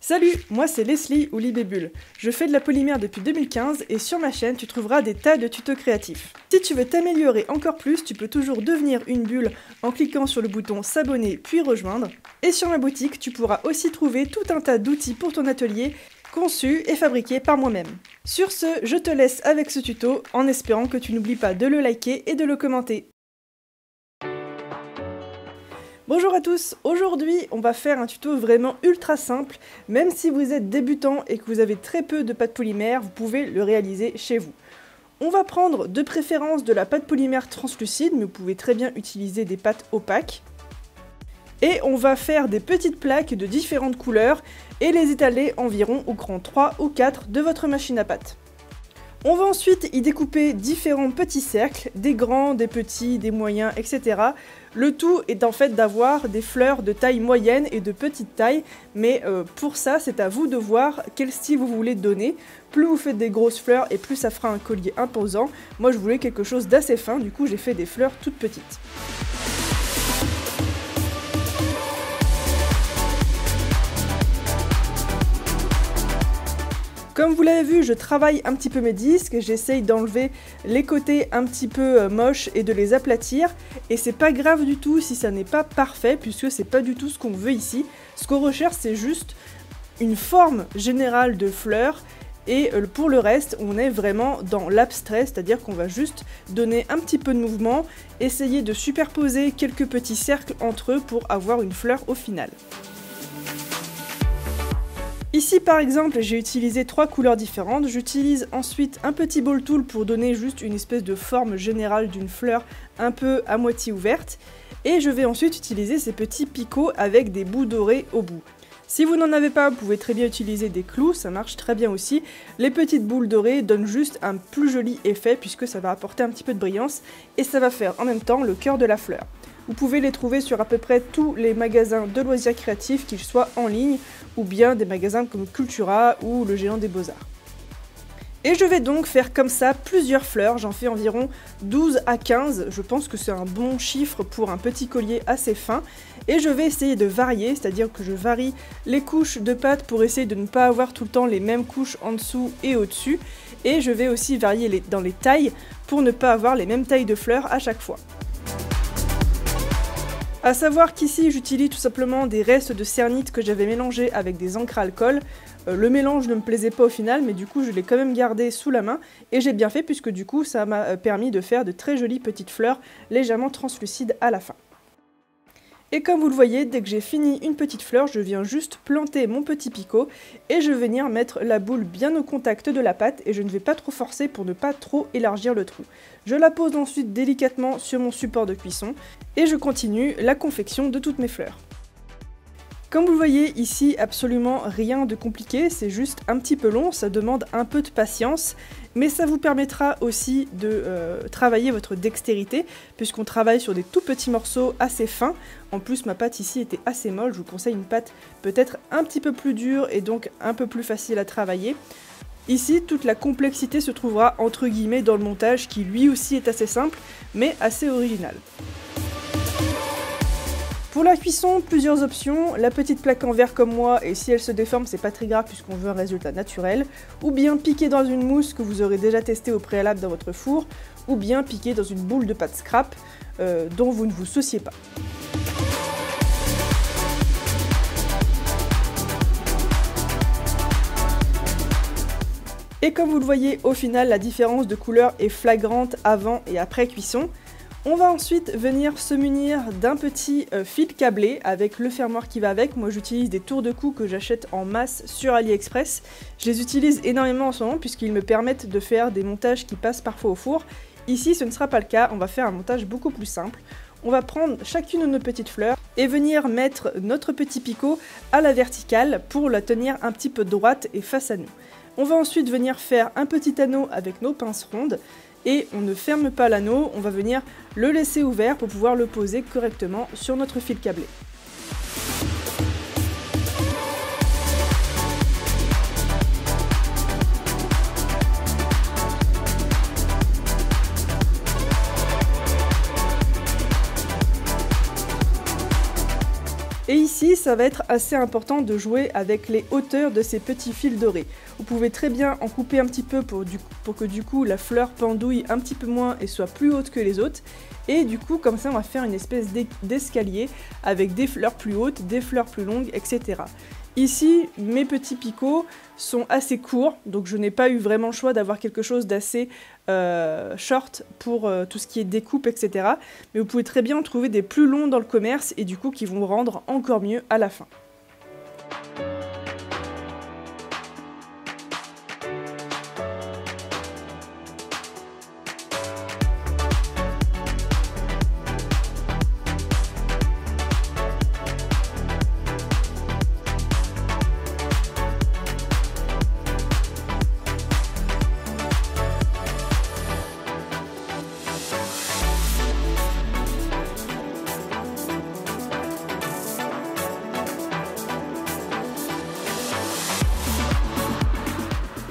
Salut, moi c'est Leslie ou Libébule. Je fais de la polymère depuis 2015 et sur ma chaîne tu trouveras des tas de tutos créatifs. Si tu veux t'améliorer encore plus, tu peux toujours devenir une bulle en cliquant sur le bouton s'abonner puis rejoindre. Et sur ma boutique, tu pourras aussi trouver tout un tas d'outils pour ton atelier conçus et fabriqués par moi-même. Sur ce, je te laisse avec ce tuto en espérant que tu n'oublies pas de le liker et de le commenter. Bonjour à tous, aujourd'hui on va faire un tuto vraiment ultra simple. Même si vous êtes débutant et que vous avez très peu de pâte polymère, vous pouvez le réaliser chez vous. On va prendre de préférence de la pâte polymère translucide, mais vous pouvez très bien utiliser des pâtes opaques. Et on va faire des petites plaques de différentes couleurs et les étaler environ au cran 3 ou 4 de votre machine à pâte. On va ensuite y découper différents petits cercles, des grands, des petits, des moyens, etc. Le tout est en fait d'avoir des fleurs de taille moyenne et de petite taille, mais pour ça c'est à vous de voir quel style vous voulez donner. Plus vous faites des grosses fleurs et plus ça fera un collier imposant. Moi je voulais quelque chose d'assez fin, du coup j'ai fait des fleurs toutes petites. Comme vous l'avez vu, je travaille un petit peu mes disques, j'essaye d'enlever les côtés un petit peu moches et de les aplatir. Et c'est pas grave du tout si ça n'est pas parfait, puisque c'est pas du tout ce qu'on veut ici. Ce qu'on recherche, c'est juste une forme générale de fleurs. Et pour le reste, on est vraiment dans l'abstrait, c'est-à-dire qu'on va juste donner un petit peu de mouvement, essayer de superposer quelques petits cercles entre eux pour avoir une fleur au final. Ici par exemple j'ai utilisé 3 couleurs différentes, j'utilise ensuite un petit ball tool pour donner juste une espèce de forme générale d'une fleur un peu à moitié ouverte, et je vais ensuite utiliser ces petits picots avec des bouts dorés au bout. Si vous n'en avez pas, vous pouvez très bien utiliser des clous, ça marche très bien aussi. Les petites boules dorées donnent juste un plus joli effet puisque ça va apporter un petit peu de brillance et ça va faire en même temps le cœur de la fleur. Vous pouvez les trouver sur à peu près tous les magasins de loisirs créatifs, qu'ils soient en ligne ou bien des magasins comme Cultura ou le Géant des Beaux-Arts. Et je vais donc faire comme ça plusieurs fleurs, j'en fais environ 12 à 15, je pense que c'est un bon chiffre pour un petit collier assez fin. Et je vais essayer de varier, c'est-à-dire que je varie les couches de pâte pour essayer de ne pas avoir tout le temps les mêmes couches en dessous et au-dessus. Et je vais aussi varier dans les tailles pour ne pas avoir les mêmes tailles de fleurs à chaque fois. A savoir qu'ici j'utilise tout simplement des restes de cernite que j'avais mélangés avec des encres à alcool. Le mélange ne me plaisait pas au final, mais du coup je l'ai quand même gardé sous la main et j'ai bien fait puisque du coup ça m'a permis de faire de très jolies petites fleurs légèrement translucides à la fin. Et comme vous le voyez, dès que j'ai fini une petite fleur, je viens juste planter mon petit picot et je vais venir mettre la boule bien au contact de la pâte et je ne vais pas trop forcer pour ne pas trop élargir le trou. Je la pose ensuite délicatement sur mon support de cuisson et je continue la confection de toutes mes fleurs. Comme vous le voyez ici, absolument rien de compliqué, c'est juste un petit peu long, ça demande un peu de patience, mais ça vous permettra aussi de travailler votre dextérité, puisqu'on travaille sur des tout petits morceaux assez fins. En plus, ma pâte ici était assez molle, je vous conseille une pâte peut-être un petit peu plus dure et donc un peu plus facile à travailler. Ici, toute la complexité se trouvera entre guillemets dans le montage, qui lui aussi est assez simple, mais assez original. Pour la cuisson, plusieurs options, la petite plaque en verre comme moi, et si elle se déforme c'est pas très grave puisqu'on veut un résultat naturel, ou bien piquer dans une mousse que vous aurez déjà testé au préalable dans votre four, ou bien piquer dans une boule de pâte scrap dont vous ne vous souciez pas. Et comme vous le voyez, au final la différence de couleur est flagrante avant et après cuisson. On va ensuite venir se munir d'un petit fil câblé avec le fermoir qui va avec. Moi j'utilise des tours de cou que j'achète en masse sur AliExpress. Je les utilise énormément en ce moment puisqu'ils me permettent de faire des montages qui passent parfois au four. Ici ce ne sera pas le cas, on va faire un montage beaucoup plus simple. On va prendre chacune de nos petites fleurs et venir mettre notre petit picot à la verticale pour la tenir un petit peu droite et face à nous. On va ensuite venir faire un petit anneau avec nos pinces rondes. Et on ne ferme pas l'anneau, on va venir le laisser ouvert pour pouvoir le poser correctement sur notre fil câblé. Et ici, ça va être assez important de jouer avec les hauteurs de ces petits fils dorés. Vous pouvez très bien en couper un petit peu pour que du coup la fleur pendouille un petit peu moins et soit plus haute que les autres. Et du coup, comme ça, on va faire une espèce d'escalier avec des fleurs plus hautes, des fleurs plus longues, etc. Ici, mes petits picots sont assez courts, donc je n'ai pas eu vraiment le choix d'avoir quelque chose d'assez short pour tout ce qui est découpe, etc. Mais vous pouvez très bien en trouver des plus longs dans le commerce et du coup qui vont rendre encore mieux à la fin.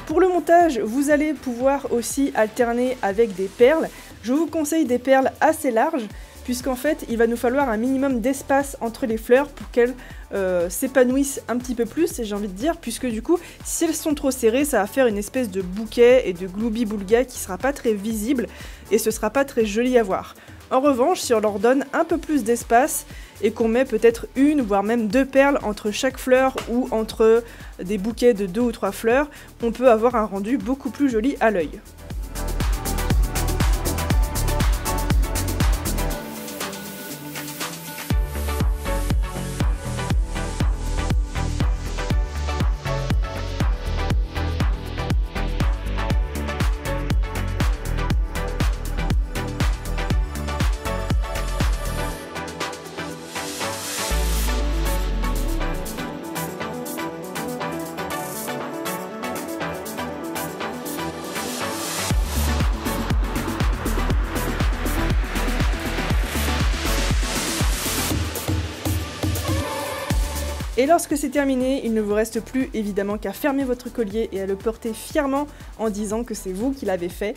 Pour le montage, vous allez pouvoir aussi alterner avec des perles. Je vous conseille des perles assez larges, puisqu'en fait, il va nous falloir un minimum d'espace entre les fleurs pour qu'elles s'épanouissent un petit peu plus, j'ai envie de dire, puisque du coup, si elles sont trop serrées, ça va faire une espèce de bouquet et de gloubi-boulga qui sera pas très visible et ce sera pas très joli à voir. En revanche, si on leur donne un peu plus d'espace et qu'on met peut-être une, voire même 2 perles entre chaque fleur ou entre des bouquets de 2 ou 3 fleurs, on peut avoir un rendu beaucoup plus joli à l'œil. Et lorsque c'est terminé, il ne vous reste plus évidemment qu'à fermer votre collier et à le porter fièrement en disant que c'est vous qui l'avez fait.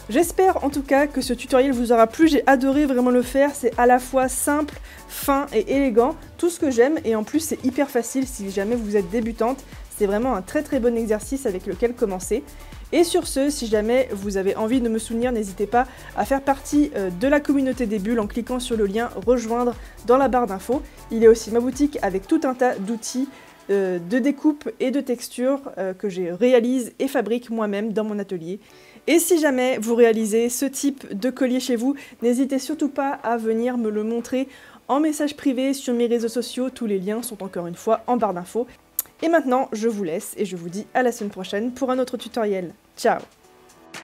J'espère en tout cas que ce tutoriel vous aura plu, j'ai adoré vraiment le faire, c'est à la fois simple, fin et élégant, tout ce que j'aime et en plus c'est hyper facile si jamais vous êtes débutante, c'est vraiment un très bon exercice avec lequel commencer. Et sur ce, si jamais vous avez envie de me soutenir, n'hésitez pas à faire partie de la communauté des bulles en cliquant sur le lien rejoindre dans la barre d'infos. Il y a aussi ma boutique avec tout un tas d'outils de découpe et de texture que je réalise et fabrique moi-même dans mon atelier. Et si jamais vous réalisez ce type de collier chez vous, n'hésitez surtout pas à venir me le montrer en message privé sur mes réseaux sociaux. Tous les liens sont encore une fois en barre d'infos. Et maintenant, je vous laisse et je vous dis à la semaine prochaine pour un autre tutoriel. Ciao!